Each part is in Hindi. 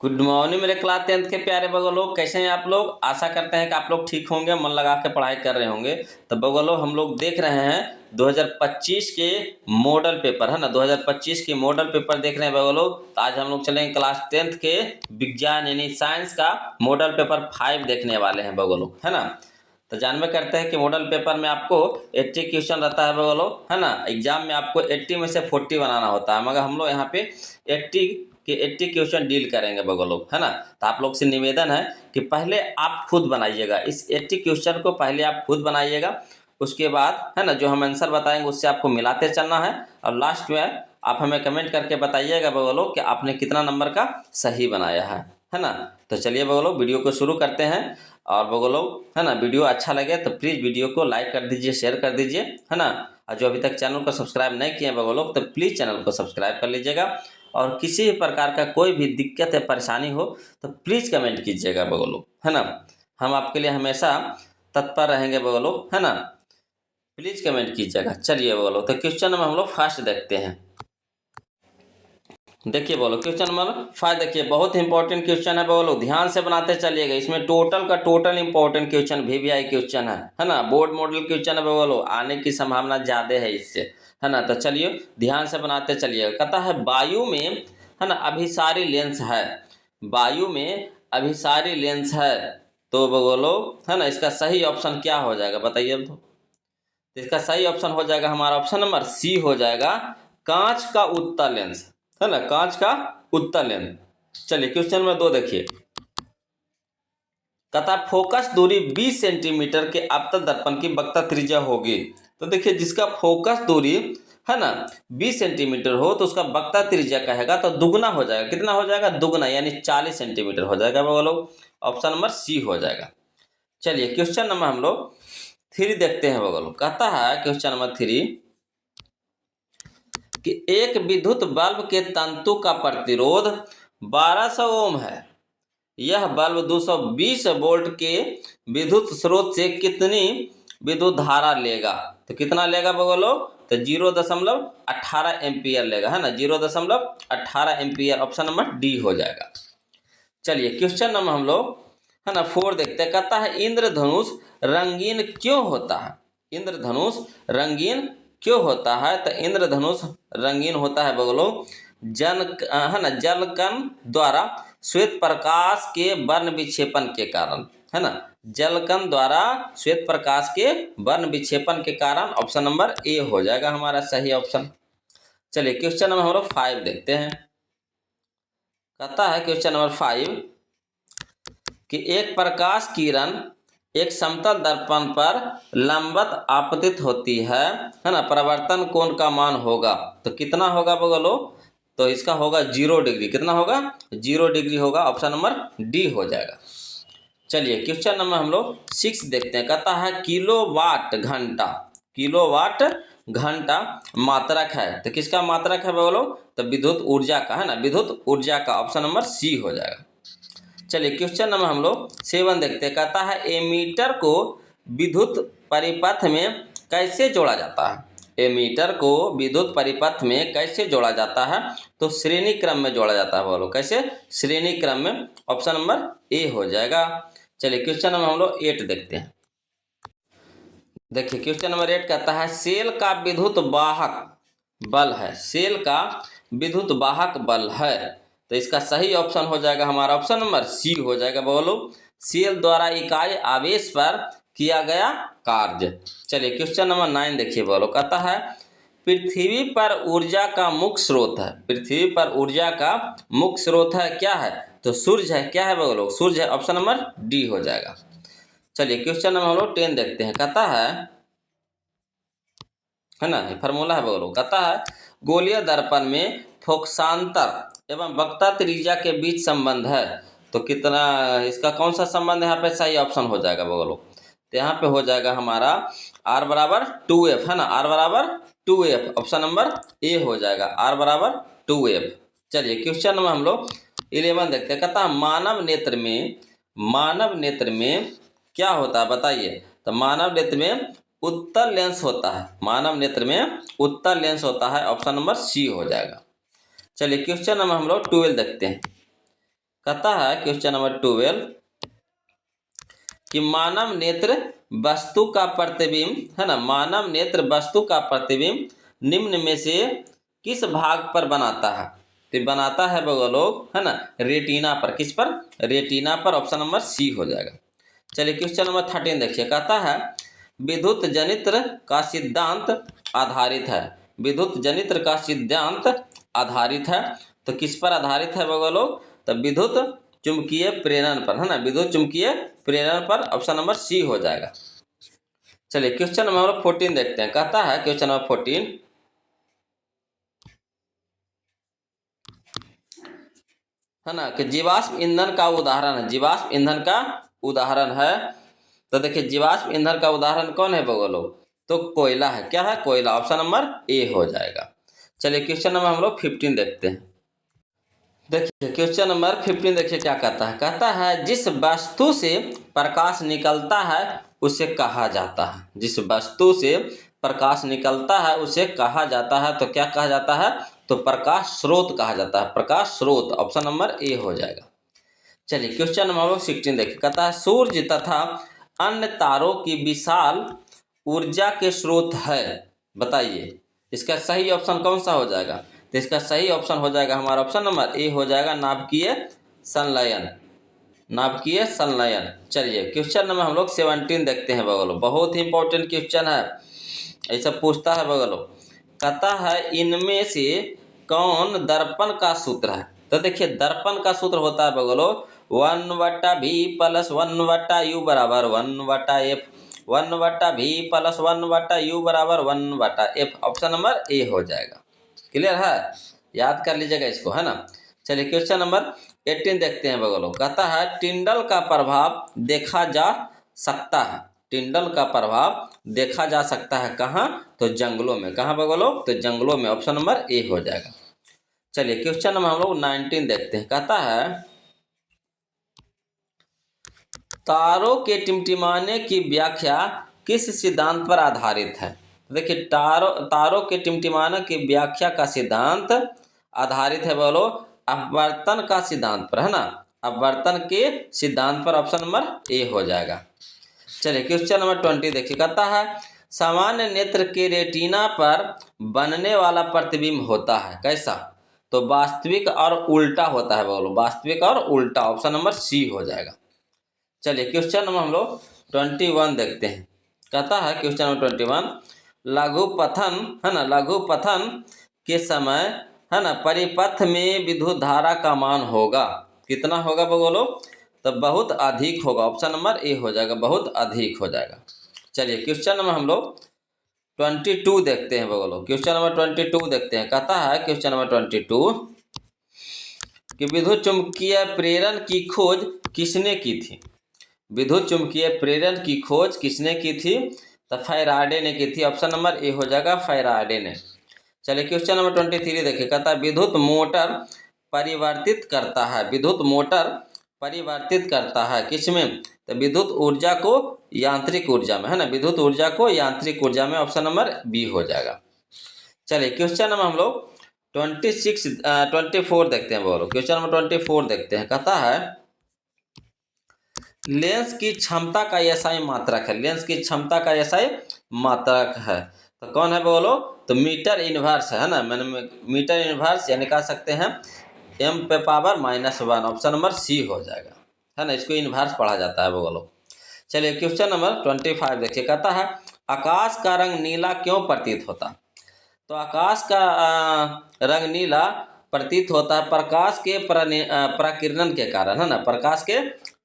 गुड मॉर्निंग मेरे क्लास 10th के प्यारे बगो लोग, कैसे हैं आप लोग। आशा करते हैं कि आप लोग ठीक होंगे, मन लगा के पढ़ाई कर रहे होंगे। तो बगो लोग हम लोग देख रहे हैं 2025 के मॉडल पेपर, है ना। 2025 के मॉडल पेपर देख रहे हैं बगो लोग। तो आज हम लोग चलेंगे क्लास 10th के विज्ञान यानी साइंस का मॉडल पेपर 5 देखने वाले हैं बगो लोग, है ना। तो जानवे करते हैं कि मॉडल पेपर में आपको 80 क्वेश्चन रहता है बगो लोग, है ना। एग्जाम में आपको 80 में से 40 बनाना होता है, मगर हम लोग यहाँ पे 80 क्वेश्चन डील करेंगे बगो लोग, है ना। तो आप लोग से निवेदन है कि पहले आप खुद बनाइएगा, इस 80 क्वेश्चन को पहले आप खुद बनाइएगा। उसके बाद है ना, जो हम आंसर बताएंगे उससे आपको मिलाते चलना है, और लास्ट में आप हमें कमेंट करके बताइएगा बगो लोग कि आपने कितना नंबर का सही बनाया है ना। तो चलिए बगो लोग वीडियो को शुरू करते हैं। और बगो लोग, है ना, वीडियो अच्छा लगे तो प्लीज़ वीडियो को लाइक कर दीजिए, शेयर कर दीजिए, है ना। और जो अभी तक चैनल को सब्सक्राइब नहीं किए बगो लोग, तो प्लीज़ चैनल को सब्सक्राइब कर लीजिएगा। और किसी भी प्रकार का कोई भी दिक्कत या परेशानी हो तो प्लीज़ कमेंट कीजिएगा बगो लोग, है ना। हम आपके लिए हमेशा तत्पर रहेंगे बगो लोग, है ना। प्लीज़ कमेंट कीजिएगा। चलिए बगो लोग, तो क्वेश्चन नंबर हम लोग फर्स्ट देखते हैं। देखिए बोलो, क्वेश्चन नंबर 5 देखिए, बहुत इंपॉर्टेंट क्वेश्चन है बोलो, ध्यान से बनाते चलिएगा। इसमें टोटल का total important question VVI question है ना। बोर्ड मॉडल क्वेश्चन है बोलो, आने की संभावना ज़्यादा है इससे, है ना। तो चलिए ध्यान से बनाते चलिएगा। कहता है वायु में, है ना, अभिसारी लेंस है, वायु में अभिसारी लेंस है। तो बोलो, है ना, इसका सही ऑप्शन क्या हो जाएगा बताइए अब। तो इसका सही ऑप्शन हो जाएगा हमारा ऑप्शन नंबर सी हो जाएगा, कांच का उत्तल लेंस, है ना, कांच का उत्तल लेंस। चलिए क्वेश्चन नंबर 2 देखिए। कहता फोकस दूरी 20 सेंटीमीटर के आपतन दर्पण की वक्रता त्रिज्या होगी। तो देखिए, जिसका फोकस दूरी, है ना, 20 सेंटीमीटर हो तो उसका वक्रता त्रिज्या कहेगा तो दुगना हो जाएगा। कितना हो जाएगा? दुगना, यानी 40 सेंटीमीटर हो जाएगा वो लोग। ऑप्शन नंबर सी हो जाएगा। चलिए क्वेश्चन नंबर हम लोग 3 देखते हैं वो लोग। कहता है क्वेश्चन नंबर 3 कि एक विद्युत बल्ब के तंतु का प्रतिरोध 1200 ओम है। यह बल्ब 220 वोल्ट के विद्युत स्रोत से कितनी विद्युत धारा लेगा? तो कितना लेगा बोलो? तो 0.18 एम्पियर लेगा, है ना। 0.18 एम्पियर, ऑप्शन नंबर डी हो जाएगा। चलिए क्वेश्चन नंबर हम लोग, है ना, 4 देखते हैं। कहता है इंद्रधनुष रंगीन क्यों होता है? इंद्रधनुष रंगीन क्यों होता है? तो इंद्रधनुष रंगीन होता है बगलो है ना, जल कण द्वारा श्वेत प्रकाश के वर्ण विक्षेपण के कारण, है ना। जल कण द्वारा श्वेत प्रकाश के वर्ण विक्षेपण के कारण, ऑप्शन नंबर ए हो जाएगा हमारा सही ऑप्शन। चलिए क्वेश्चन नंबर हम लोग 5 देखते हैं। कहता है क्वेश्चन नंबर 5 कि एक प्रकाश किरण एक समतल दर्पण पर लंबवत आपतित होती है ना। परावर्तन कोण का मान होगा तो कितना होगा बोलो? तो इसका होगा 0 डिग्री। कितना होगा? 0 डिग्री होगा, ऑप्शन नंबर डी हो जाएगा। चलिए क्वेश्चन नंबर हम लोग 6 देखते हैं। कहता है किलोवाट घंटा, किलोवाट घंटा मात्रक है। तो किसका मात्रक है बोलो? तो विद्युत ऊर्जा का, है ना, विद्युत ऊर्जा का, ऑप्शन नंबर सी हो जाएगा। चलिए क्वेश्चन नंबर हम लोग 7 देखते हैं। कहता है एमीटर को विद्युत परिपथ में कैसे जोड़ा जाता है? एमीटर को विद्युत परिपथ में कैसे जोड़ा जाता है? तो श्रेणी क्रम में जोड़ा जाता है बोलो। कैसे? श्रेणी क्रम में, ऑप्शन नंबर ए हो जाएगा। चलिए क्वेश्चन नंबर हम लोग 8 देखते हैं। देखिए क्वेश्चन नंबर 8 कहता है सेल का विद्युत वाहक बल है, सेल का विद्युत वाहक बल है। तो इसका सही ऑप्शन हो जाएगा हमारा ऑप्शन नंबर सी हो जाएगा बोलो, सेल द्वारा इकाई आवेश पर किया गया कार्य। चलिए क्वेश्चन नंबर 9 देखिए बोलो। कहता है पृथ्वी पर ऊर्जा का मुख्य स्रोत है, पृथ्वी पर ऊर्जा का मुख्य स्रोत है, क्या है? तो सूर्य है। क्या है बोलो? सूर्य है, ऑप्शन नंबर डी हो जाएगा। चलिए क्वेश्चन नंबर हम लोग 10 देखते हैं। कहता है ना, फार्मूला है बोलो। कहता है गोलीय दर्पण में फोकसांतर एवं वक्रता त्रिज्या के बीच संबंध है। तो कितना, इसका कौन सा संबंध यहाँ पे सही ऑप्शन हो जाएगा बोलो? तो यहाँ पे हो जाएगा हमारा R बराबर 2F, है ना, R बराबर 2F, ऑप्शन नंबर ए हो जाएगा, R बराबर 2F। चलिए क्वेश्चन नंबर हम लोग 11 देखते हैं। कहता है मानव नेत्र में, मानव नेत्र में क्या होता है बताइए? तो मानव नेत्र में उत्तल लेंस होता है, मानव नेत्र में उत्तल लेंस होता है, ऑप्शन नंबर सी हो जाएगा। चलिए क्वेश्चन नंबर हम लोग 12 देखते हैं। कहता है क्वेश्चन नंबर 12 कि मानव नेत्र वस्तु का प्रतिबिंब है ना, मानव नेत्र वस्तु का प्रतिबिंब निम्न में से किस भाग पर बनाता है? तो बनाता है लोग है ना रेटिना पर। किस पर? रेटिना पर। ऑप्शन नंबर सी हो जाएगा। चलिए क्वेश्चन नंबर 13 देखिए। कहता है विद्युत जनित्र का सिद्धांत आधारित है। विद्युत जनित्र का सिद्धांत आधारित है तो किस पर आधारित है लोग? तो विद्युत चुंबकीय प्रेरण पर, है ना, विद्युत चुंबकीय प्रेरण पर। ऑप्शन नंबर सी हो जाएगा। चलिए क्वेश्चन नंबर 14 देखते हैं। कहता है क्वेश्चन नंबर 14 है ना कि जीवाश्म ईंधन का उदाहरण है। जीवाश्म ईंधन का उदाहरण है तो देखिए जीवाश्म ईंधन का उदाहरण कौन है लोग? तो कोयला है। क्या है? कोयला। ऑप्शन नंबर ए हो जाएगा। चलिए क्वेश्चन नंबर हम लोग 15 देखते हैं। देखिए क्वेश्चन नंबर 15 देखिए क्या कहता है। कहता है जिस वस्तु से प्रकाश निकलता है उसे कहा जाता है। जिस वस्तु से प्रकाश निकलता है उसे कहा जाता है तो क्या कहा जाता है? तो प्रकाश स्रोत कहा जाता है। प्रकाश स्रोत। ऑप्शन नंबर ए हो जाएगा। चलिए क्वेश्चन नंबर 16 देखिए। कहता है सूर्य तथा अन्य तारों की विशाल ऊर्जा के स्रोत है। बताइए इसका सही ऑप्शन कौन सा हो जाएगा? तो इसका सही ऑप्शन हो जाएगा हमारा ऑप्शन नंबर ए हो जाएगा, नाभिकीय संलयन। नाभिकीय संलयन। चलिए क्वेश्चन नंबर हम लोग 17 देखते हैं बगलो। बहुत ही इंपॉर्टेंट क्वेश्चन है, ऐसा पूछता है बगलो। कहता है इनमें से कौन दर्पण का सूत्र है? तो देखिए दर्पण का सूत्र होता है बगलो 1/v + 1/u बराबर 1/f, 1/v + 1/u बराबर 1/f। ऑप्शन नंबर ए हो जाएगा। क्लियर है? याद कर लीजिएगा इसको, है ना। चलिए क्वेश्चन नंबर 18 देखते हैं बगलो। कहता है टिंडल का प्रभाव देखा जा सकता है। टिंडल का प्रभाव देखा जा सकता है कहाँ? तो जंगलों में। कहाँ बगलो? तो जंगलों में। ऑप्शन नंबर ए हो जाएगा। चलिए क्वेश्चन नंबर हम लोग 19 देखते हैं। कहता है तारों के टिमटिमाने की व्याख्या किस सिद्धांत पर आधारित है? देखिए तारों के टिमटिमाने की व्याख्या का सिद्धांत आधारित है बोलो अपवर्तन का सिद्धांत पर, है ना। अपवर्तन के सिद्धांत पर। ऑप्शन नंबर ए हो जाएगा। चलिए क्वेश्चन नंबर 20 देखिए। कहता है सामान्य नेत्र के रेटिना पर बनने वाला प्रतिबिंब होता है कैसा? तो वास्तविक और उल्टा होता है बोलो, वास्तविक और उल्टा। ऑप्शन नंबर सी हो जाएगा। चलिए क्वेश्चन नंबर हम लोग 21 देखते हैं। कहता है क्वेश्चन नंबर 21 लघु पथन, है ना, लघु पथन के समय, है ना, परिपथ में विद्युत धारा का मान होगा कितना होगा बोलो? तो बहुत अधिक होगा। ऑप्शन नंबर ए हो जाएगा, बहुत अधिक हो जाएगा। चलिए क्वेश्चन नंबर हम लोग 22 देखते हैं बोलो। क्वेश्चन नंबर 22 देखते हैं। कहता है क्वेश्चन नंबर 22 कि विद्युत चुंबकीय प्रेरण की खोज किसने की थी? विद्युत चुंबकीय प्रेरण की खोज किसने की थी? तो फैराडे ने की थी। ऑप्शन नंबर ए हो जाएगा, फैराडे ने। चलिए क्वेश्चन नंबर 23 देखिए। कहता है विद्युत मोटर परिवर्तित करता है। विद्युत मोटर परिवर्तित करता है किसमें? तो विद्युत ऊर्जा को यांत्रिक ऊर्जा में, है ना, विद्युत ऊर्जा को यांत्रिक ऊर्जा में। ऑप्शन नंबर बी हो जाएगा। चलिए क्वेश्चन नंबर हम लोग 24 देखते हैं बोलो। क्वेश्चन नंबर 24 देखते हैं। कहता है लेंस की क्षमता का एसआई मात्रक है। लेंस की क्षमता का एसआई मात्रक है तो कौन है बोलो? तो मीटर इनवर्स है ना, मैंने मीटर इनवर्स यानी कह सकते हैं m⁻⁻1। ऑप्शन नंबर सी हो जाएगा, है ना, इसको इनवर्स पढ़ा जाता है बोलो। चलिए क्वेश्चन नंबर 25 देखिए। कहता है आकाश का रंग नीला क्यों प्रतीत होता? तो आकाश का रंग नीला प्रतीत होता है प्रकाश के प्रकिरणन के कारण, है ना, प्रकाश के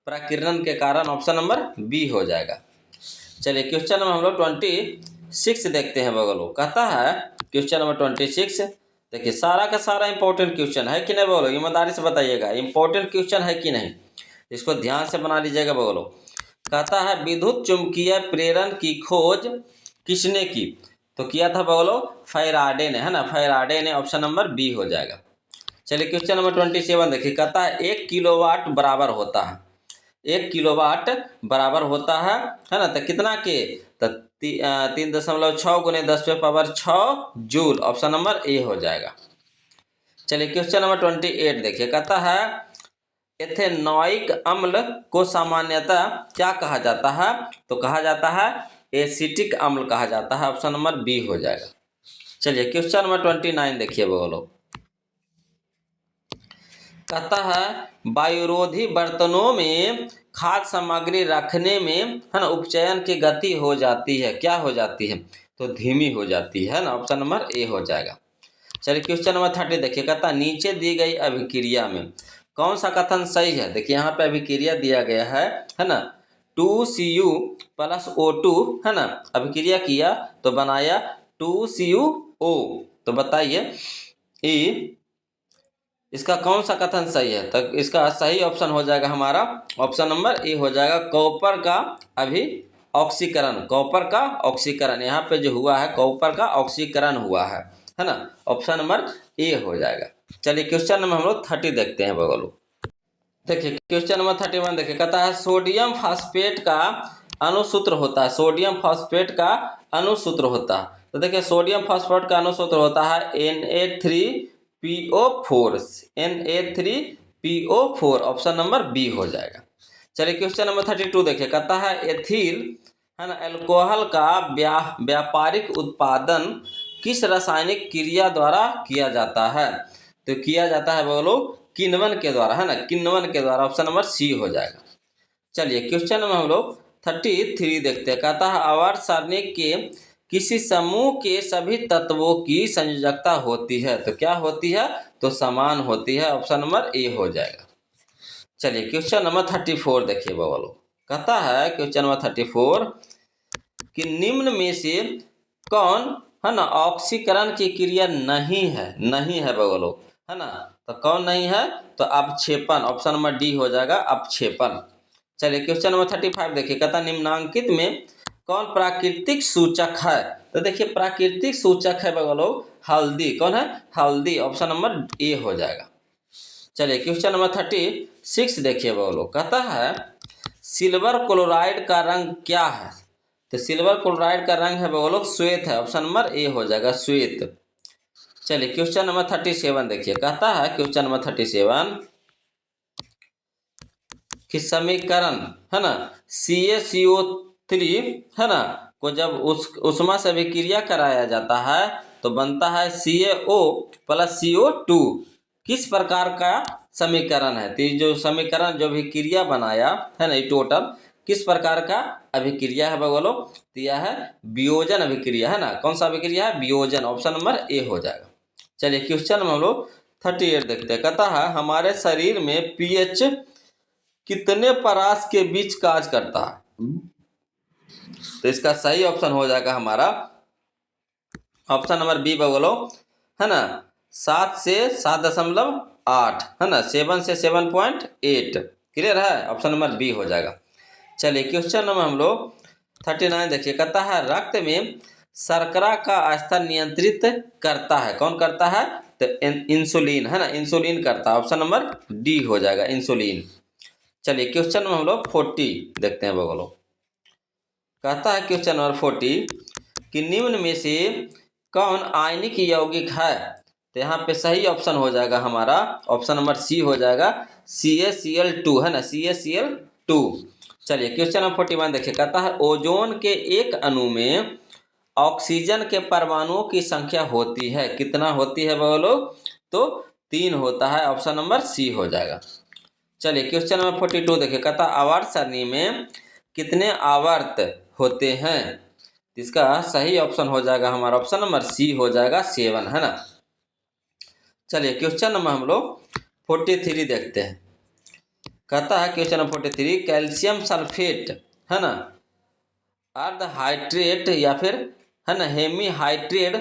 प्रकिरणन के कारण। ऑप्शन नंबर बी हो जाएगा। चलिए क्वेश्चन नंबर हम लोग 26 देखते हैं बगलो। कहता है क्वेश्चन नंबर 26 देखिए सारा का सारा इंपॉर्टेंट क्वेश्चन है कि नहीं बोलो? ईमानदारी से बताइएगा इंपॉर्टेंट क्वेश्चन है कि नहीं, इसको ध्यान से बना लीजिएगा बोलो। कहता है विद्युत चुंबकीय प्रेरण की खोज किसने की? तो किया था बोलो फैराडे ने, है ना, फैराडे ने। ऑप्शन नंबर बी हो जाएगा। चलिए क्वेश्चन नंबर 27 देखिए। कहता है 1 किलोवाट बराबर होता है, 1 किलोवाट बराबर होता है ना, तो कितना के? तो 3.6 × 10⁻6 जूल। ऑप्शन नंबर ए हो जाएगा। चलिए क्वेश्चन नंबर 28 देखिए। कहता है एथेनॉइक अम्ल को सामान्यतः क्या कहा जाता है? तो कहा जाता है एसिटिक अम्ल कहा जाता है। ऑप्शन नंबर बी हो जाएगा। चलिए क्वेश्चन नंबर 29 देखिए बोलो। कहता है वायुरोधी बर्तनों में खाद्य सामग्री रखने में है ना उपचयन की गति हो जाती है, क्या हो जाती है? तो धीमी हो जाती है ना। ऑप्शन नंबर ए हो जाएगा। चलिए क्वेश्चन नंबर 30 देखिए। कहता है नीचे दी गई अभिक्रिया में कौन सा कथन सही है? देखिए यहाँ पे अभिक्रिया दिया गया है ना 2Cu प्लस O2 है ना, अभिक्रिया किया तो बनाया 2CuO। तो बताइए ई इसका कौन सा कथन सही है? तो इसका सही ऑप्शन हो जाएगा हमारा ऑप्शन नंबर ए हो जाएगा, कॉपर का अभी ऑक्सीकरण, कॉपर का ऑक्सीकरण यहाँ पे जो हुआ है कॉपर का ऑक्सीकरण हुआ है ना। ऑप्शन नंबर ए हो जाएगा। चलिए क्वेश्चन नंबर हम लोग 30 देखते हैं बगलू। देखिए क्वेश्चन नंबर 31 देखिए। कहता है सोडियम फास्फेट का अणुसूत्र होता है, सोडियम फास्फेट का अणुसूत्र होता है। तो देखिए सोडियम फास्फेट का अणुसूत्र होता है Na3PO4, Na3PO4। Option number B हो जाएगा। चलिए क्वेश्चन नंबर 32 देखिए। कहता है एथिल है ना अल्कोहल का व्यापारिक उत्पादन किस रासायनिक क्रिया द्वारा किया जाता है? तो किया जाता है बोलो किण्वन के द्वारा, है ना, किण्वन के द्वारा। ऑप्शन नंबर सी हो जाएगा। चलिए क्वेश्चन नंबर हम लोग 33 देखते हैं। कहता है आवर्त सारणी के किसी समूह के सभी तत्वों की संयोजकता होती है, तो क्या होती है? तो समान होती है। ऑप्शन नंबर ए हो जाएगा। चलिए क्वेश्चन नंबर 34 देखिए बोलो। कहता है क्वेश्चन नंबर 34 कि निम्न में से कौन है ना ऑक्सीकरण की क्रिया नहीं है बोलो, है ना। तो कौन नहीं है? तो अपक्षेपण। ऑप्शन नंबर डी हो जाएगा, अपक्षेपण। चलिए क्वेश्चन नंबर 35 देखिए। कहता निम्नांकित में कौन प्राकृतिक सूचक है? तो देखिए प्राकृतिक सूचक है बोलो हल्दी। कौन है? हल्दी। ऑप्शन नंबर ए हो जाएगा। चलिए क्वेश्चन नंबर 36 देखिए बोलो। कहता है सिल्वर क्लोराइड का रंग क्या है? तो सिल्वर क्लोराइड का रंग है बोलो श्वेत है। ऑप्शन नंबर ए हो जाएगा, श्वेत। चलिए क्वेश्चन नंबर 37 देखिए। कहता है क्वेश्चन नंबर 37 कि समीकरण है ना CaCO3 है ना को जब उष्मा से अभिक्रिया कराया जाता है तो बनता है CaO प्लस CO2। किस प्रकार का समीकरण है? तो जो समीकरण जो अभिक्रिया बनाया है ना, ये टोटल किस प्रकार का अभिक्रिया है बोलो? दिया है वियोजन अभिक्रिया, है ना। कौन सा अभिक्रिया है? वियोजन। ऑप्शन नंबर ए हो जाएगा। चलिए क्वेश्चन में हम लोग 38 देखते हैं। कहता है हमारे शरीर में pH कितने परास के बीच कार्य करता है? तो इसका सही ऑप्शन हो जाएगा हमारा ऑप्शन नंबर बी बोलो, है ना, 7 से 7.8, है ना, 7 से 7.8। क्लियर है? ऑप्शन नंबर बी हो जाएगा। चलिए क्वेश्चन नंबर हम लोग 39 देखिए। कहता है रक्त में शर्करा का स्तर नियंत्रित करता है, कौन करता है? तो इंसुलिन, है ना, इंसुलिन करता है। ऑप्शन नंबर डी हो जाएगा, इंसुलिन। चलिए क्वेश्चन नंबर हम लोग 40 देखते हैं बोलो। कहता है क्वेश्चन नंबर 40 कि निम्न में से कौन आयनिक यौगिक है? तो यहाँ पे सही ऑप्शन हो जाएगा हमारा ऑप्शन नंबर सी हो जाएगा, CaCl2, है ना, CaCl2। चलिए क्वेश्चन नंबर 41 देखिए। कहता है ओजोन के एक अणु में ऑक्सीजन के परमाणुओं की संख्या होती है, कितना होती है बोलो? तो 3 होता है। ऑप्शन नंबर सी हो जाएगा। चलिए क्वेश्चन नंबर 42 देखिए। कहता आवर्त सारणी में कितने आवर्त होते हैं? इसका सही ऑप्शन हो जाएगा हमारा ऑप्शन नंबर सी हो जाएगा, 7, है ना। चलिए क्वेश्चन नंबर हम लोग 43 देखते हैं। कहता है क्वेश्चन नंबर 43 कैल्शियम सल्फेट, है ना, अर्ध हाइड्रेट या फिर है ना हेमी हाइड्रेट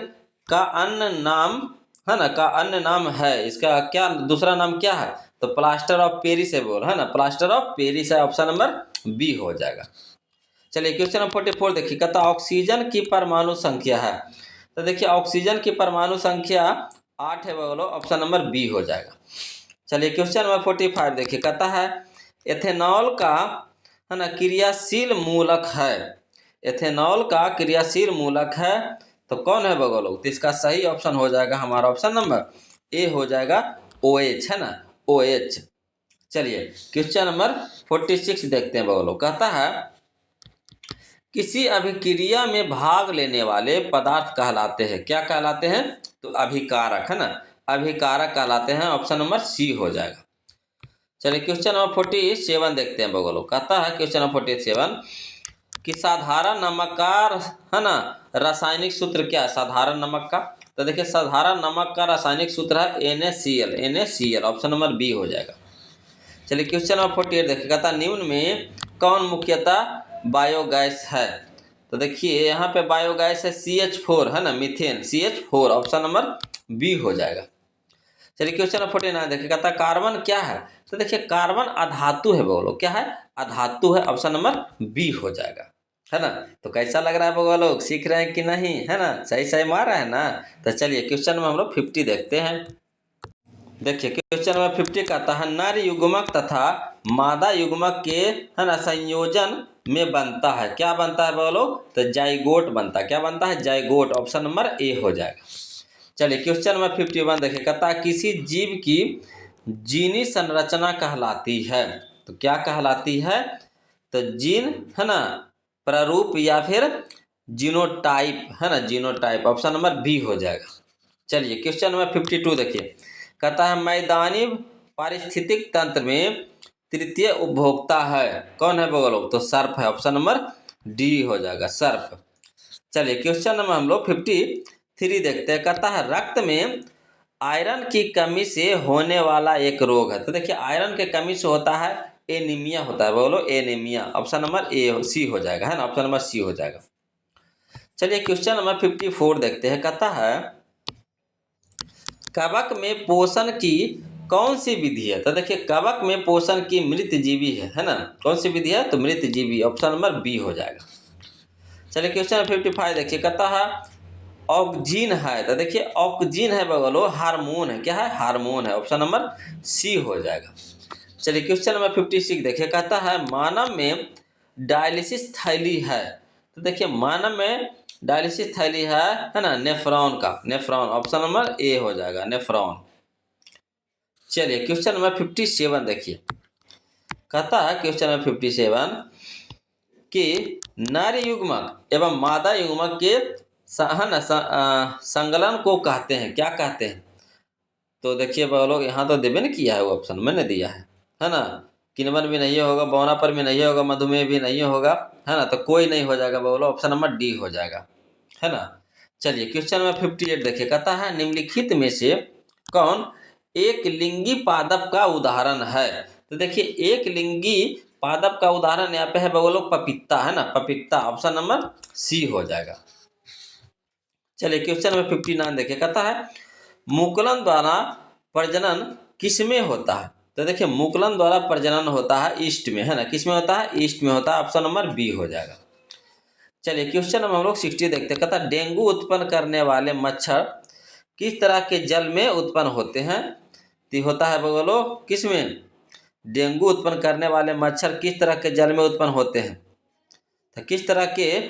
का अन्य नाम, है ना, का अन्य नाम है, इसका क्या दूसरा नाम क्या है? तो प्लास्टर ऑफ पेरिस है बोल, है ना, प्लास्टर ऑफ पेरिस है। ऑप्शन नंबर बी हो जाएगा। चलिए क्वेश्चन नंबर 44 देखिए। कहता ऑक्सीजन की परमाणु संख्या है? तो देखिए ऑक्सीजन की परमाणु संख्या 8 है बोलो, ऑप्शन नंबर बी हो जाएगा। चलिए क्वेश्चन नंबर 45 देखिए। कहता है एथेनॉल का, है ना, क्रियाशील मूलक है, एथेनॉल का क्रियाशील मूलक है, तो कौन है बोलो? तो इसका सही ऑप्शन हो जाएगा हमारा ऑप्शन नंबर ए हो जाएगा, OH, है ना, OH। चलिए क्वेश्चन नंबर 46 देखते हैं बगलो। कहता है किसी अभिक्रिया में भाग लेने वाले पदार्थ कहलाते हैं, क्या कहलाते हैं? तो अभिकारक, है ना, अभिकारक कहलाते हैं। ऑप्शन नंबर सी हो जाएगा। चलिए क्वेश्चन नंबर 47 देखते हैं बगलो। कहता है क्वेश्चन नंबर 47 कि साधारण नमक का, है ना, रासायनिक सूत्र क्या है साधारण नमक का? तो देखिए साधारण नमक का रासायनिक सूत्र है NaCl, NaCl। Option number B हो जाएगा। चलिए क्वेश्चन नंबर 48 देखिए। कहता निम्न में कौन मुख्यतः बायोगैस है? तो देखिए यहाँ पे बायोगैस है CH4, है ना, methane, CH4। Option number B हो जाएगा। चलिए क्वेश्चन नंबर 49 देखिए। कहता कार्बन क्या है? तो देखिए कार्बन अधातु है बोलो, क्या है? अधातु है। ऑप्शन नंबर बी हो जाएगा, है ना। तो कैसा लग रहा है बगवा लोग, सीख रहे हैं कि नहीं, है ना, सही सही मार रहा है ना। तो चलिए क्वेश्चन में हम लोग 50 देखते हैं। देखिए क्वेश्चन नंबर 50 कहता है नर युग्मक तथा मादा युग्मक के, है ना, संयोजन में बनता है, क्या बनता है बोलो? तो जाइगोट बनता है। क्या बनता है? जाइगोट। ऑप्शन नंबर ए हो जाएगा। चलिए क्वेश्चन नंबर 51 देखिए। कहता किसी जीव की जीनी संरचना कहलाती है, तो क्या कहलाती है? तो जीन, है ना, प्रारूप या फिर जीनोटाइप, है ना, जीनोटाइप। ऑप्शन नंबर बी हो जाएगा। चलिए क्वेश्चन नंबर 52 देखिए। कहता है मैदानी पारिस्थितिक तंत्र में तृतीय उपभोक्ता है, कौन है बोलो? तो सर्प है। ऑप्शन नंबर डी हो जाएगा, सर्प। चलिए क्वेश्चन नंबर हम लोग 53 देखते हैं। कहता है रक्त में आयरन की कमी से होने वाला एक रोग है, तो देखिए आयरन के कमी से होता है एनीमिया होता है, बोलो एनीमिया। ऑप्शन नंबर ए सी हो जाएगा, है ना, ऑप्शन नंबर सी हो जाएगा। चलिए क्वेश्चन नंबर 54 देखते हैं। कहता है कवक में पोषण की कौन सी विधि है? तो देखिए कवक में पोषण की मृत जीवी है ना, कौन सी विधि है? तो मृत जीवी। ऑप्शन नंबर बी हो जाएगा। चलिए क्वेश्चन नंबर 55 देखिए। कहता है ऑक्जीन है, तो देखिए ऑक्जीन है बगलो हार्मोन है, क्या है? हार्मोन है। ऑप्शन नंबर सी हो जाएगा। चलिए क्वेश्चन नंबर 56 देखिए। कहता है मानव में डायलिसिस थैली है, तो देखिए मानव में डायलिसिस थैली है ना, नेफ्रॉन का, नेफ्रॉन। ऑप्शन नंबर ए हो जाएगा, नेफ्रॉन। चलिए क्वेश्चन नंबर 57 देखिए। कहता है क्वेश्चन नंबर 57 कि नर युग्मक एवं मादा युग्मक के संगलन को कहते हैं, क्या कहते हैं? तो देखिए लोग यहाँ तो देवे न किया है, वो ऑप्शन मैंने दिया है ना। किन्वन भी नहीं होगा, बौना पर भी नहीं होगा, मधुमेह भी नहीं होगा, है ना, तो कोई नहीं हो जाएगा बोलो। ऑप्शन नंबर डी हो जाएगा, है ना। चलिए क्वेश्चन नंबर 58 देखिए। कहता है निम्नलिखित में से कौन एक लिंगी पादप का उदाहरण है? तो देखिए एक लिंगी पादप का उदाहरण यहाँ पे है बोलो पपीता, है ना, पपीता। ऑप्शन नंबर सी हो जाएगा। चलिए क्वेश्चन नंबर 59 देखिए। कहता है मुकुलन द्वारा प्रजनन किसमें होता है? तो देखिए मुकुलन द्वारा प्रजनन होता है ईस्ट में, है ना, किसमें होता है? ईस्ट में होता है। ऑप्शन नंबर बी हो जाएगा। चलिए क्वेश्चन नंबर हम लोग 60 देखते हैं। कहता है डेंगू उत्पन्न करने वाले मच्छर किस तरह के जल में उत्पन्न होते हैं? तो होता है बोलो किस में? डेंगू उत्पन्न करने वाले मच्छर किस तरह के जल में उत्पन्न होते हैं? तो किस तरह के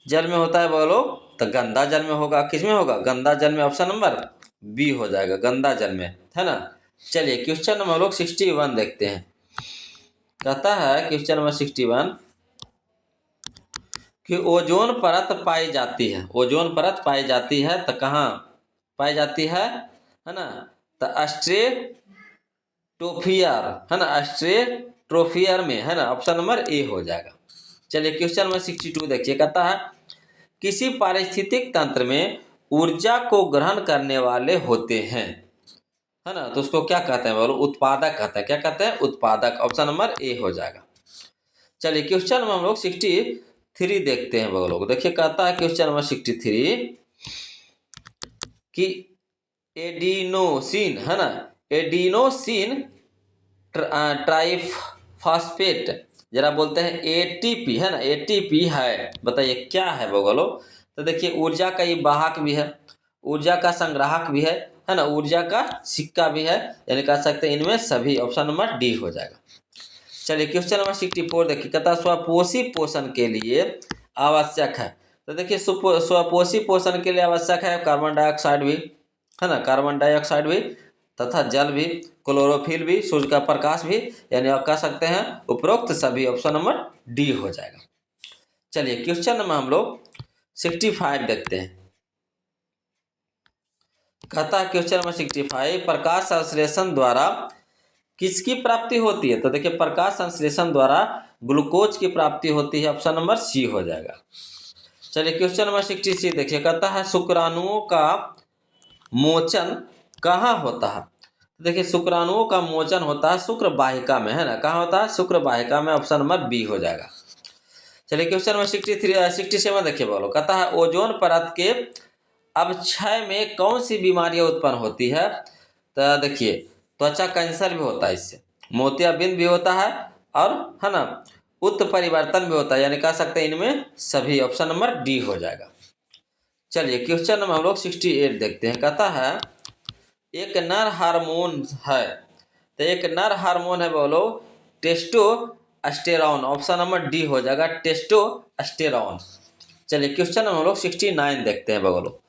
जल में होता है बोलो? तो गंदा जल में होगा। किस में होगा? गंदा जल में। ऑप्शन नंबर बी हो जाएगा, गंदा जल में, है ना। चलिए क्वेश्चन नंबर हम लोग 61 देखते हैं। कहता है क्वेश्चन नंबर 61 कि ओजोन परत पाई जाती है, ओजोन परत पाई जाती है तो कहाँ पाई जाती है ना? तो स्ट्रेटोफियर, है ना, स्ट्रेटोफियर में, है ना। ऑप्शन नंबर ए हो जाएगा। चलिए क्वेश्चन नंबर 62 देखिए। कहता है किसी पारिस्थितिक तंत्र में ऊर्जा को ग्रहण करने वाले होते हैं, है ना, तो उसको क्या कहते हैं बोलो? उत्पादक कहते हैं। क्या कहते हैं? उत्पादक। ऑप्शन नंबर ए हो जाएगा। चलिए क्वेश्चन नंबर हम लोग 63 देखते हैं बोलो। देखिए कहता है क्वेश्चन नंबर 63 कि एडिनोसिन, है ना, एडिनोसिन ट्राइफॉस्फेट जरा बोलते हैं एटीपी, है ना, एटीपी है, बताइए क्या है बोलो? तो देखिए ऊर्जा का ये वाहक भी है, ऊर्जा का संग्राहक भी है ना, ऊर्जा का सिक्का भी है, यानी कह सकते हैं इनमें सभी। ऑप्शन नंबर डी हो जाएगा। चलिए क्वेश्चन नंबर 64 देखिए। कहता स्वपोषी पोषण के लिए आवश्यक है, तो देखिए स्वपोषी पोषण के लिए आवश्यक है कार्बन डाइऑक्साइड भी, है ना, कार्बन डाइऑक्साइड भी तथा जल भी, क्लोरोफिल भी, सूर्य का प्रकाश भी, यानी आप कह सकते हैं उपरोक्त सभी। ऑप्शन नंबर डी हो जाएगा। चलिए क्वेश्चन नंबर हम लोग 65 देखते हैं। कहता है क्वेश्चन नंबर 65, प्रकाश संश्लेषण द्वारा किसकी प्राप्ति होती है? तो देखिए प्रकाश संश्लेषण द्वारा ग्लूकोज की प्राप्ति होती है। ऑप्शन नंबर सी हो जाएगा। चलिए क्वेश्चन नंबर 66 देखिए, कहता है शुक्राणुओं का मोचन कहाँ होता है? तो देखिए शुक्राणुओं का मोचन होता है शुक्र वाहिका में, है ना। कहाँ होता है? शुक्र वाहिका में। ऑप्शन नंबर बी हो जाएगा। चलिए क्वेश्चन नंबर 67 देखिए बोलो, कहता है ओजोन परत के अवक्षय में कौन सी बीमारियां उत्पन्न होती है? तो देखिए त्वचा कैंसर भी होता है इससे, मोतियाबिंद भी होता है, और है ना उत्परिवर्तन भी होता है, यानी कह सकते हैं इनमें सभी। ऑप्शन नंबर डी हो जाएगा। चलिए क्वेश्चन नंबर हम लोग 68 देखते हैं। कहता है एक नर हार्मोन है, तो एक नर हार्मोन है बोलो टेस्टोस्टेरोन। ऑप्शन नंबर डी हो जाएगा, टेस्टोस्टेरोन। चलिए क्वेश्चन नंबर हम लोग 69 देखते हैं बोलो।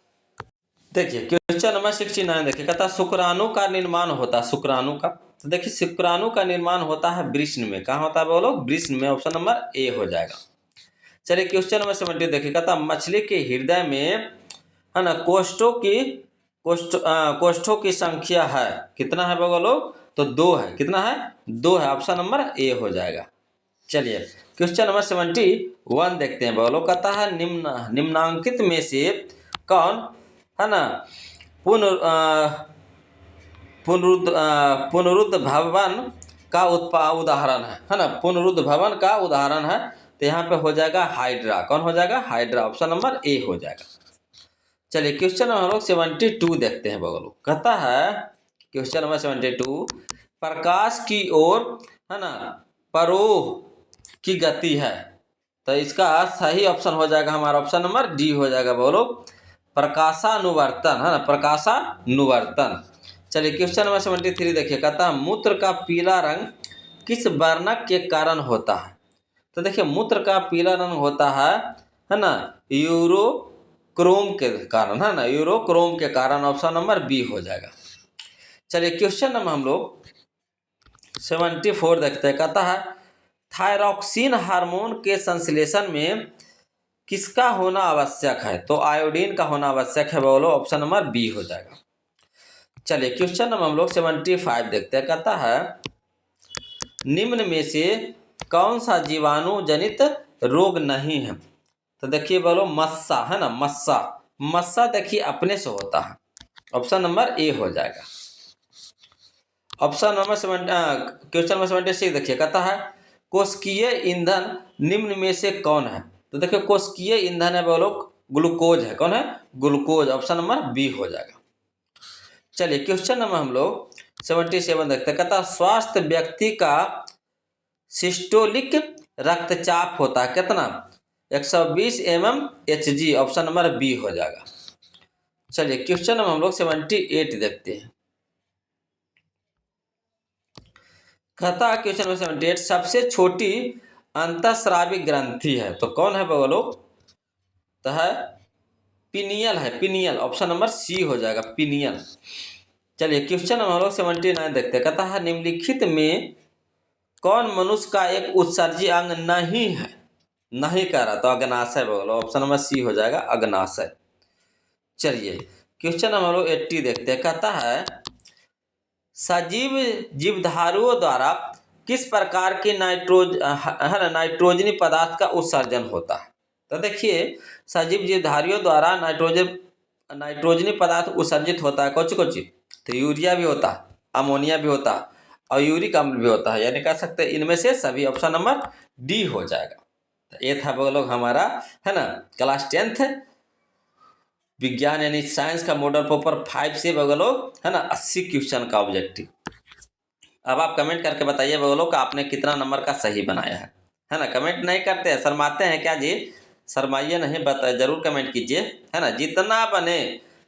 देखिए क्वेश्चन नंबर 69 देखिए, कहता शुक्राणु का निर्माण होता है, शुक्राणु का। तो देखिए शुक्राणु का निर्माण होता है वृष्ण में। कहाँ होता है बोलो? वृष्ण में। ऑप्शन नंबर ए हो जाएगा। चलिए क्वेश्चन नंबर 70 देखिए, कहता मछली के हृदय में, है ना, कोष्ठों की संख्या है कितना है बोलो? तो 2 है। कितना है? 2 है। ऑप्शन नंबर ए हो जाएगा। चलिए क्वेश्चन नंबर 71 देखते हैं बोलो, कहता है निम्नांकित में से कौन, है ना, पुनरुद्ध भवन का उदाहरण है ना, पुनरुद्ध भवन का उदाहरण है। तो यहाँ पे हो जाएगा हाइड्रा। कौन हो जाएगा? हाइड्रा। ऑप्शन नंबर ए हो जाएगा। चलिए क्वेश्चन नंबर हम लोग 72 देखते हैं बगलो। कहता है क्वेश्चन नंबर 72, प्रकाश की ओर, है ना, परोह की गति है। तो इसका सही ऑप्शन हो जाएगा हमारा ऑप्शन नंबर डी हो जाएगा बोलो, प्रकाशानुवर्तन, है ना, प्रकाशानुवर्तन। चलिए क्वेश्चन नंबर 73 देखिए, कहता है मूत्र का पीला रंग किस वर्णक के कारण होता है? तो देखिए मूत्र का पीला रंग होता है ना, यूरोक्रोम के कारण, है ना, यूरोक्रोम के कारण। ऑप्शन नंबर बी हो जाएगा। चलिए क्वेश्चन नंबर हम लोग 74 देखते हैं। कहता है थायरॉक्सिन हार्मोन के संश्लेषण में किसका होना आवश्यक है? तो आयोडीन का होना आवश्यक है बोलो। ऑप्शन नंबर बी हो जाएगा। चलिए क्वेश्चन नंबर हम लोग 75 देखते हैं। कहता है निम्न में से कौन सा जीवाणु जनित रोग नहीं है? तो देखिए बोलो मस्सा, है ना, मस्सा। मस्सा देखिए अपने से होता है। ऑप्शन नंबर ए हो जाएगा। ऑप्शन नंबर क्वेश्चन नंबर 76 देखिए, कहता है कोशिकीय ईंधन निम्न में से कौन है? तो देखिए कोशिकीय ईंधन है बोलो ग्लूकोज है। कौन है? ग्लूकोज। ऑप्शन नंबर बी हो जाएगा। चलिए क्वेश्चन नंबर हम लोग 77 देखते हैं। कहता स्वास्थ्य व्यक्ति का सिस्टोलिक रक्तचाप होता है कितना? 120 mmHg। ऑप्शन नंबर बी हो जाएगा। चलिए क्वेश्चन नंबर हम लोग 78 देखते हैं। कहता है क्वेश्चन नंबर 78, सबसे छोटी अंतःस्रावी ग्रंथि है। तो कौन है बोलो? तो है पिनियल है, पिनियल। ऑप्शन नंबर सी हो जाएगा, पिनियल। चलिए क्वेश्चन नंबर हम लोग 79 देखते हैं। कहता है निम्नलिखित में कौन मनुष्य का एक उत्सर्जी अंग नहीं है? नहीं कह रहा तो अग्नाशय बोलो। ऑप्शन नंबर सी हो जाएगा, अग्नाशय। चलिए क्वेश्चन नंबर हम लोग 80 देखते हैं। कहता है सजीव जीवधारुओं द्वारा किस प्रकार के नाइट्रोजनी पदार्थ का उत्सर्जन होता है? तो देखिए सजीव जीवधारियों द्वारा नाइट्रोजनी पदार्थ उत्सर्जित होता है। कौन सी? तो यूरिया भी होता है, अमोनिया भी होता है, और यूरिक अम्ल भी होता है, यानी कह सकते हैं इनमें से सभी। ऑप्शन नंबर डी हो जाएगा। तो ये था बोलो हमारा, है ना, क्लास 10th विज्ञान यानी साइंस का मॉडल पेपर 5 से बगलो, है ना, 80 क्वेश्चन का ऑब्जेक्टिव। अब आप कमेंट करके बताइए बगलो कि आपने कितना नंबर का सही बनाया है ना। कमेंट नहीं करते हैं, शर्माते हैं क्या जी? शर्माइए नहीं, बताइए, जरूर कमेंट कीजिए, है ना, जितना बने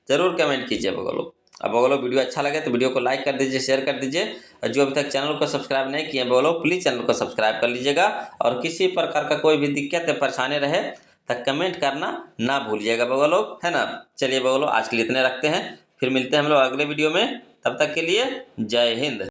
जरूर कमेंट कीजिए बगलो। अब बगलो वीडियो अच्छा लगे तो वीडियो को लाइक कर दीजिए, शेयर कर दीजिए, और जो अभी तक चैनल को सब्सक्राइब नहीं किए बगलो प्लीज़ चैनल को सब्सक्राइब कर लीजिएगा। और किसी प्रकार का कोई भी दिक्कत या परेशानी रहे तो कमेंट करना ना भूलिएगा बगलो, है ना। चलिए बगलो आज के लिए इतने रखते हैं, फिर मिलते हैं हम लोग अगले वीडियो में। तब तक के लिए जय हिंद।